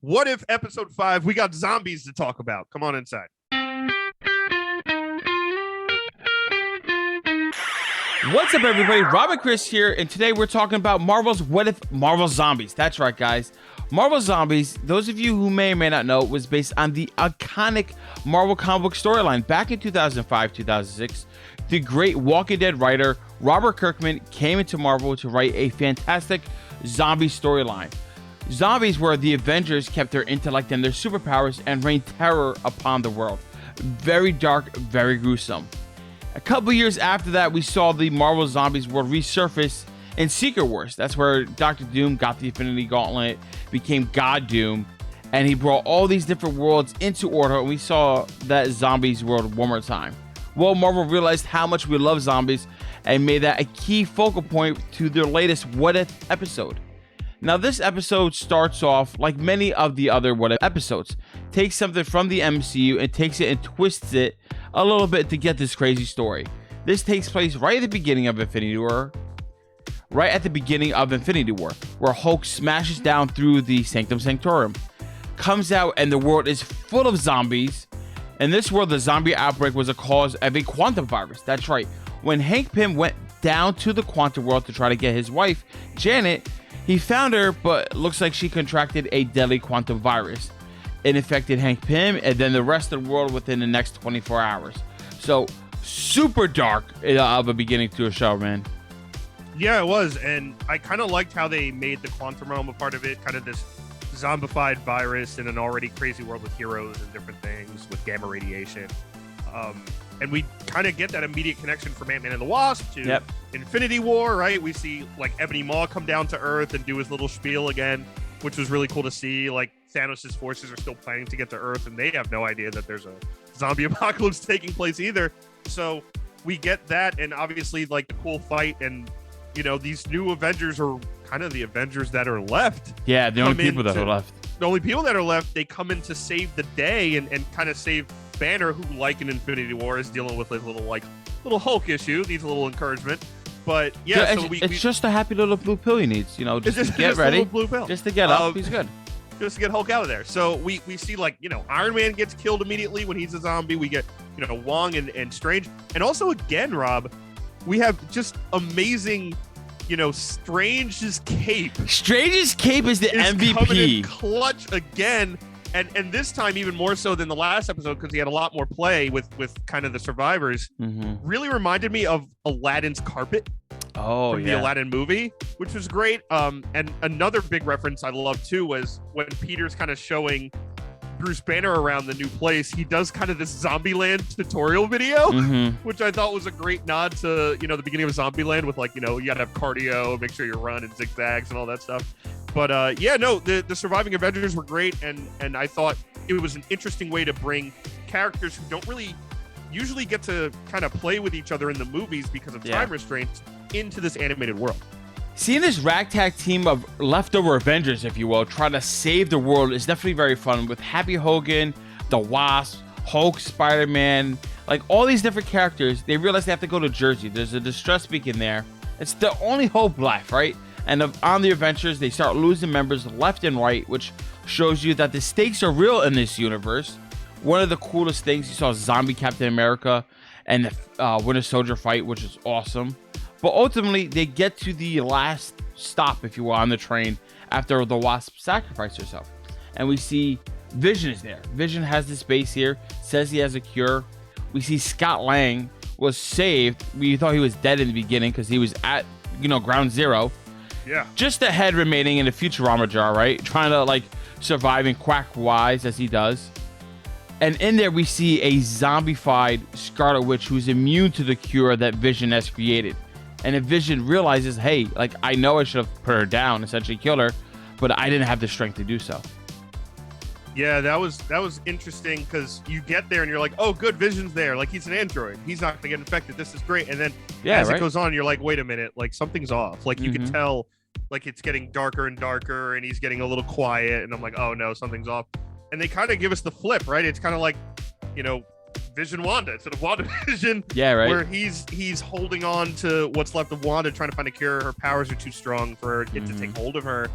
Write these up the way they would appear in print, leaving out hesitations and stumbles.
What If episode 5? We got zombies to talk about. Come on inside. What's up, everybody? Robert Chris here, and today we're talking about Marvel's What If Marvel Zombies. That's right, guys. Marvel Zombies, those of you who may or may not know, was based on the iconic Marvel comic book storyline. Back in 2005-2006, the great Walking Dead writer Robert Kirkman came into Marvel to write a fantastic zombie storyline. Zombies were the Avengers kept their intellect and their superpowers and rained terror upon the world. Very dark, very gruesome. A couple years after that, we saw the Marvel Zombies world resurface in Secret Wars. That's where Dr. Doom got the Infinity Gauntlet, became God Doom, and he brought all these different worlds into order, and we saw that zombies world one more time. Well, Marvel realized how much we love zombies and made that a key focal point to their latest What If episode. Now, this episode starts off like many of the other What If episodes. Takes something from the MCU and takes it and twists it a little bit to get this crazy story. This takes place right at the beginning of Infinity War. Where Hulk smashes down through the Sanctum Sanctorum. Comes out and the world is full of zombies. In this world, the zombie outbreak was a cause of a quantum virus. That's right. When Hank Pym went down to the quantum world to try to get his wife, Janet, he found her, but looks like she contracted a deadly quantum virus. It infected Hank Pym and then the rest of the world within the next 24 hours. So, super dark of a beginning to a show, man. Yeah, it was. And I kind of liked how they made the quantum realm a part of it. Kind of this zombified virus in an already crazy world with heroes and different things with gamma radiation. And we kind of get that immediate connection from Ant-Man and the Wasp to Infinity War, right? We see like Ebony Maw come down to Earth and do his little spiel again, which was really cool to see. Like Thanos' forces are still planning to get to Earth and they have no idea that there's a zombie apocalypse taking place either. So we get that, and obviously like the cool fight, and you know, these new Avengers are kind of the Avengers that are left. Yeah, the only people that are left. The only people that are left, they come in to save the day and kind of save Banner, who, like in Infinity War, is dealing with a little Hulk issue, needs a little encouragement. But yeah, so it's just a happy little blue pill he needs, you know, just to get ready, blue pill. Just to get up, he's good. Just to get Hulk out of there. So we see, like, you know, Iron Man gets killed immediately when he's a zombie. We get, you know, Wong and Strange. And also, again, Rob, we have just amazing, you know, Strange's cape. Strange's cape is the MVP. Coming in clutch again. And this time even more so than the last episode, because he had a lot more play with kind of the survivors. Really reminded me of Aladdin's carpet from the Aladdin movie, which was great. And another big reference I love too was when Peter's kind of showing Bruce Banner around the new place, he does kind of this Zombieland tutorial video, which I thought was a great nod to, you know, the beginning of Zombieland with, like, you know, you gotta have cardio, make sure you run and zigzags and all that stuff. But yeah, no, the surviving Avengers were great, and I thought it was an interesting way to bring characters who don't really usually get to kind of play with each other in the movies because of time restraints into this animated world. Seeing this ragtag team of leftover Avengers, if you will, trying to save the world is definitely very fun, with Happy Hogan, the Wasp, Hulk, Spider-Man, like all these different characters. They realize they have to go to Jersey. There's a distress beacon there. It's the only hope left, right? And on the adventures, they start losing members left and right, which shows you that the stakes are real in this universe. One of the coolest things, you saw zombie Captain America and the Winter Soldier fight, which is awesome. But ultimately, they get to the last stop, if you will, on the train after the Wasp sacrificed herself. And we see Vision is there. Vision has this base here, says he has a cure. We see Scott Lang was saved. We thought he was dead in the beginning because he was at, you know, ground zero. Yeah. Just a head remaining in a Futurama jar, right? Trying to, like, survive and quack wise as he does. And in there, we see a zombified Scarlet Witch who's immune to the cure that Vision has created. And if Vision realizes, hey, like, I know I should have put her down, essentially killed her, but I didn't have the strength to do so. Yeah, that was interesting, because you get there and you're like, oh, good, Vision's there. Like, he's an android. He's not going to get infected. This is great. And then as it goes on, you're like, wait a minute, like, something's off. Like, you can tell, like, it's getting darker and darker, and he's getting a little quiet. And I'm like, oh, no, something's off. And they kind of give us the flip, right? It's kind of like, you know, Vision Wanda instead of Wanda Vision. Yeah, right. Where he's holding on to what's left of Wanda, trying to find a cure. Her powers are too strong for it to take hold of her.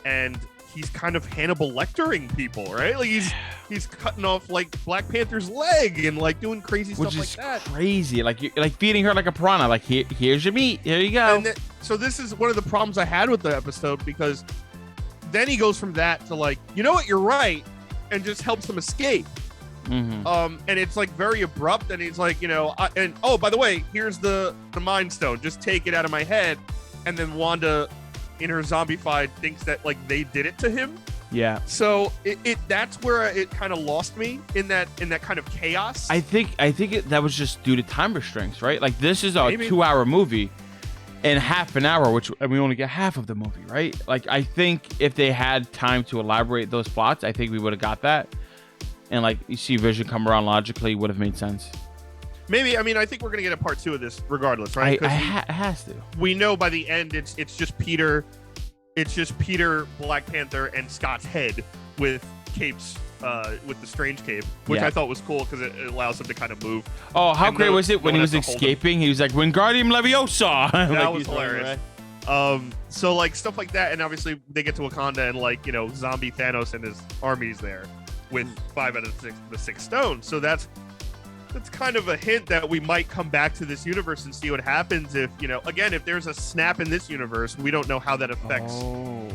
And he's kind of Hannibal Lectering people, right? Like he's cutting off like Black Panther's leg and like doing crazy stuff like that. Crazy, like you like feeding her like a piranha. Like here's your meat, here you go. So this is one of the problems I had with the episode, because then he goes from that to like, you know what, you're right, and just helps them escape. And it's like very abrupt, and he's like, and oh, by the way, here's the Mind Stone, just take it out of my head. And then Wanda, in her zombified, thinks that like they did it to him. Yeah. So that's where it kind of lost me in that kind of chaos. I think that was just due to time restraints, right? Like this is a 2-hour movie in half an hour, and we only get half of the movie, right? Like I think if they had time to elaborate those plots, I think we would have got that. And like you see Vision come around logically, would have made sense. Maybe. I mean, I think we're gonna get a part 2 of this regardless, right? It has to. We know by the end it's just Peter, Black Panther, and Scott's head with capes, with the strange cape, which I thought was cool because it allows him to kind of move. Oh, how great was it when he was escaping? He was like, "Wingardium Leviosa." That like, was hilarious. So like stuff like that, and obviously they get to Wakanda, and like zombie Thanos and his armies there with 5 out of the 6 stones. So that's kind of a hint that we might come back to this universe and see what happens if, again, if there's a snap in this universe, we don't know how that affects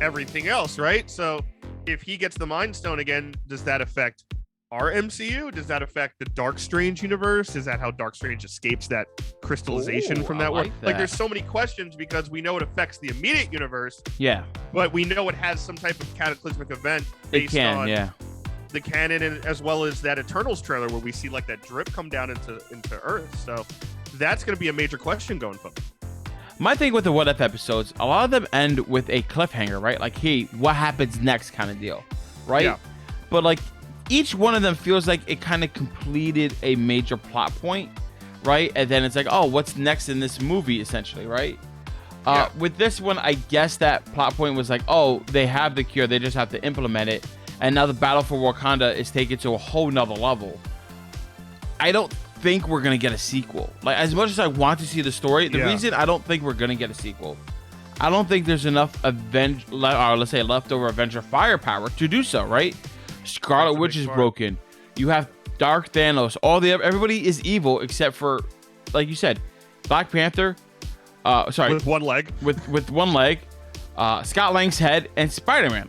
everything else, right? So if he gets the Mind Stone again, does that affect our MCU? Does that affect the Dark Strange universe? Is that how Dark Strange escapes that crystallization from that world? Like there's so many questions, because we know it affects the immediate universe. Yeah. But we know it has some type of cataclysmic event based on the canon, and as well as that Eternals trailer where we see like that drip come down into Earth. So that's going to be a major question going forward. My thing with the What If episodes, a lot of them end with a cliffhanger, right? Like, hey, what happens next kind of deal, right? Yeah. But like each one of them feels like it kind of completed a major plot point, right? And then it's like, oh, what's next in this movie, essentially, right? With this one, I guess that plot point was like, oh, they have the cure, they just have to implement it. And now the battle for Wakanda is taken to a whole nother level. I don't think we're going to get a sequel. Like, as much as I want to see the story, the reason I don't think we're going to get a sequel, I don't think there's enough leftover Avenger firepower to do so, right? Scarlet Witch is broken. You have Dark Thanos. Everybody is evil except for, like you said, Black Panther. With one leg. With one leg. Scott Lang's head, and Spider-Man.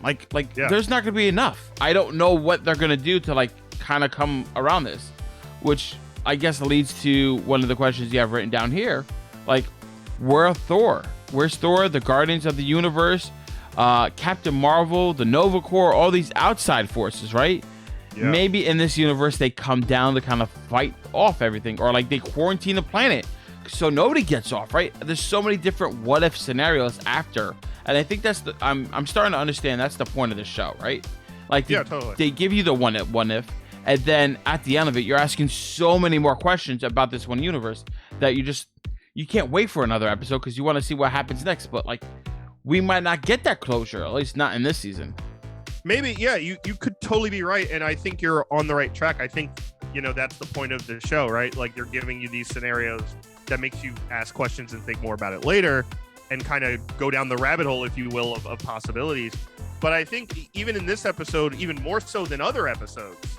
There's not going to be enough. I don't know what they're going to do to like kind of come around this, which I guess leads to one of the questions you have written down here. Like, where's Thor? Where's Thor? The Guardians of the Universe, Captain Marvel, the Nova Corps, all these outside forces, right? Yeah. Maybe in this universe they come down to kind of fight off everything, or like they quarantine the planet so nobody gets off, right? There's so many different what if scenarios after. And I think that's I'm starting to understand that's the point of the show, right? Like totally. They give you the one if, and then at the end of it, you're asking so many more questions about this one universe that you can't wait for another episode because you want to see what happens next. But like, we might not get that closure, at least not in this season. Maybe, yeah, you could totally be right, and I think you're on the right track. I think that's the point of the show, right? Like, they're giving you these scenarios that makes you ask questions and think more about it later, and kind of go down the rabbit hole, if you will, of possibilities. But I think even in this episode, even more so than other episodes,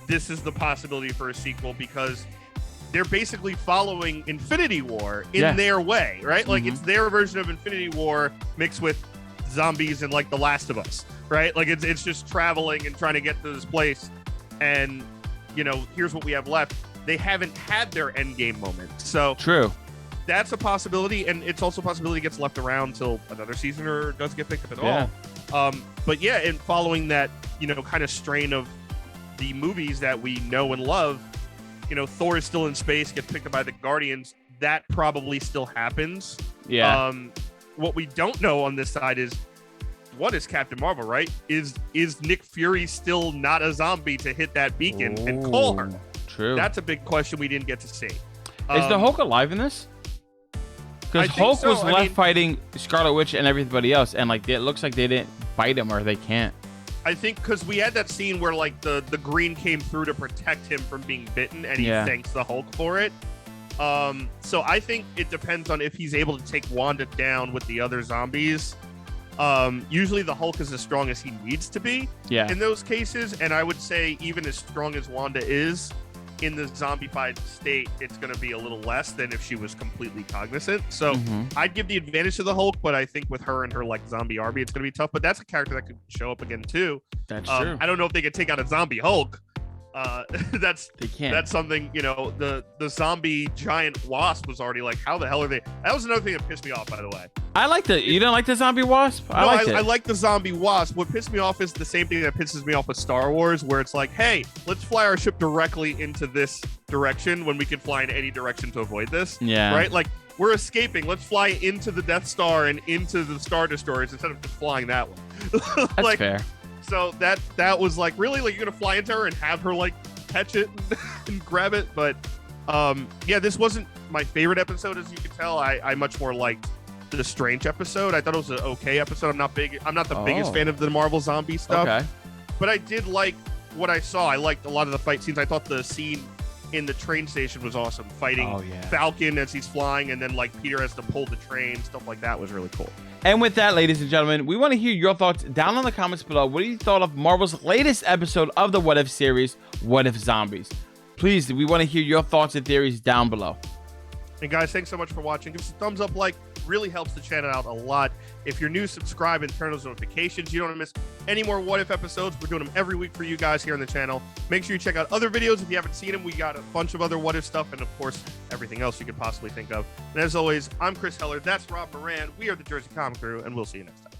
this is the possibility for a sequel, because they're basically following Infinity War in their way, right? Like, it's their version of Infinity War mixed with zombies and like The Last of Us, right? Like, it's just traveling and trying to get to this place, and here's what we have left. They haven't had their endgame moment, so true. That's a possibility, and it's also a possibility it gets left around till another season or doesn't get picked up at all. But yeah, and following that, kind of strain of the movies that we know and love, Thor is still in space, gets picked up by the Guardians. That probably still happens. Yeah. What we don't know on this side is, what is Captain Marvel, right? Is Nick Fury still not a zombie to hit that beacon and call her? True. That's a big question we didn't get to see. Is the Hulk alive in this? Because Hulk was left fighting Scarlet Witch and everybody else, and like it looks like they didn't bite him, or they can't. I think because we had that scene where like the green came through to protect him from being bitten, and he thanks the Hulk for it. So I think it depends on if he's able to take Wanda down with the other zombies, Usually the Hulk is as strong as he needs to be in those cases, and I would say even as strong as Wanda is in the zombified state, it's going to be a little less than if she was completely cognizant. So I'd give the advantage to the Hulk, but I think with her and her like zombie army, it's going to be tough. But that's a character that could show up again too. That's true. I don't know if they could take out a zombie Hulk. That's something, the zombie giant wasp was already like, how the hell are they? That was another thing that pissed me off, by the way. I liked it. You didn't like the zombie wasp? I like the zombie wasp. What pissed me off is the same thing that pisses me off with Star Wars, where it's like, hey, let's fly our ship directly into this direction when we can fly in any direction to avoid this. Yeah. Right? Like, we're escaping. Let's fly into the Death Star and into the Star Destroyers instead of just flying that way. That's fair. So that was like, really, like, you're gonna fly into her and have her like catch it and grab it. But this wasn't my favorite episode, as you can tell. I much more liked the Strange episode. I thought it was an okay episode. I'm not the biggest fan of the Marvel zombie stuff. Okay. But I did like what I saw. I liked a lot of the fight scenes. I thought the scene in the train station was awesome. Fighting Falcon as he's flying, and then like Peter has to pull the train. Stuff like that was really cool. And with that, ladies and gentlemen, we want to hear your thoughts down in the comments below. What do you thought of Marvel's latest episode of the What If series, What If Zombies? Please, we want to hear your thoughts and theories down below. And guys, thanks so much for watching. Give us a thumbs up, really helps the channel out a lot. If you're new, subscribe and turn those notifications. You don't want to miss any more What If episodes. We're doing them every week for you guys here on the channel. Make sure you check out other videos if you haven't seen them. We got a bunch of other What If stuff, and of course, everything else you could possibly think of. And as always, I'm Chris Heller. That's Rob Moran. We are the Jersey Comic Crew, and we'll see you next time.